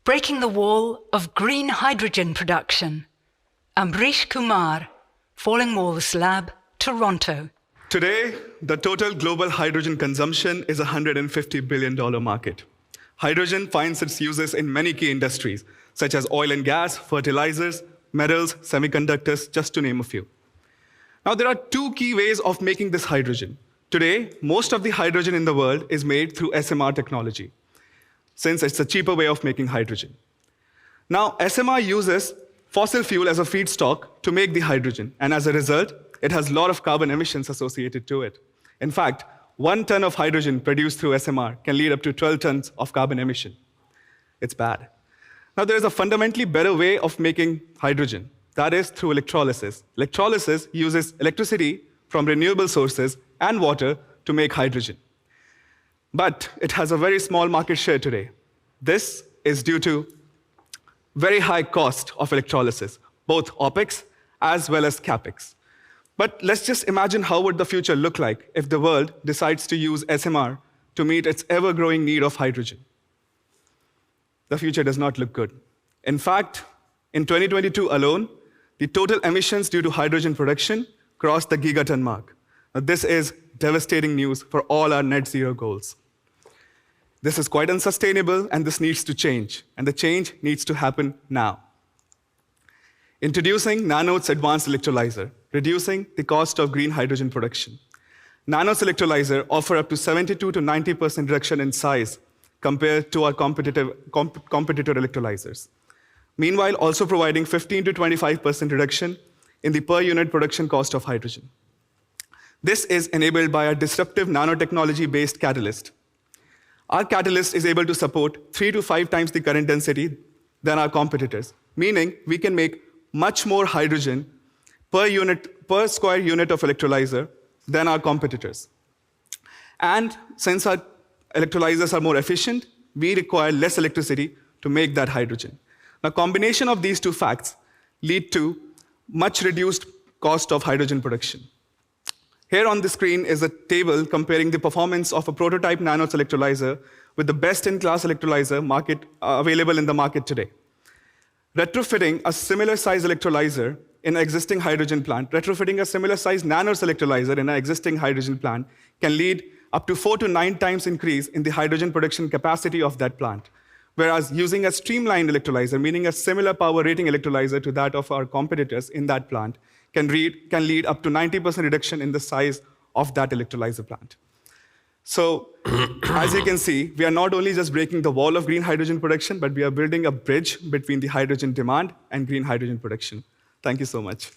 Breaking the wall of green hydrogen production. Ambrish Kumar, Falling Walls Lab, Toronto. Today, the total global hydrogen consumption is a $150 billion market. Hydrogen finds its uses in many key industries, such as oil and gas, fertilizers, metals, semiconductors, just to name a few. Now, there are two key ways of making this hydrogen. Today, most of the hydrogen in the world is made through SMR technology, since it's a cheaper way of making hydrogen. Now, SMR uses fossil fuel as a feedstock to make the hydrogen, and as a result, it has a lot of carbon emissions associated to it. In fact, 1 ton of hydrogen produced through SMR can lead up to 12 tons of carbon emission. It's bad. Now, there is a fundamentally better way of making hydrogen. That is through electrolysis. Electrolysis uses electricity from renewable sources and water to make hydrogen. But it has a very small market share today. This is due to very high cost of electrolysis, both OpEx as well as CapEx. But let's just imagine how would the future look like if the world decides to use SMR to meet its ever-growing need of hydrogen. The future does not look good. In fact, in 2022 alone, the total emissions due to hydrogen production crossed the gigaton mark. Now, this is devastating news for all our net zero goals. This is quite unsustainable, and this needs to change, and the change needs to happen now. Introducing Nanotech's advanced electrolyzer, reducing the cost of green hydrogen production. Nanotech's electrolyzer offer up to 72 to 90% reduction in size compared to our competitor electrolyzers. Meanwhile, also providing 15 to 25% reduction in the per unit production cost of hydrogen. This is enabled by a disruptive nanotechnology-based catalyst. Our catalyst is able to support 3 to 5 times the current density than our competitors, meaning we can make much more hydrogen per square unit of electrolyzer than our competitors. And since our electrolyzers are more efficient, we require less electricity to make that hydrogen. Now, combination of these two facts lead to much reduced cost of hydrogen production. Here on the screen is a table comparing the performance of a prototype Nanotech electrolyzer with the best-in-class electrolyzer available in the market today. Retrofitting a similar size electrolyzer in an existing hydrogen plant, retrofitting a similar size Nanotech electrolyzer in an existing hydrogen plant can lead up to 4 to 9 times increase in the hydrogen production capacity of that plant. Whereas using a streamlined electrolyzer, meaning a similar power rating electrolyzer to that of our competitors in that plant, can lead up to 90% reduction in the size of that electrolyzer plant. So, as you can see, we are not only just breaking the wall of green hydrogen production, but we are building a bridge between the hydrogen demand and green hydrogen production. Thank you so much.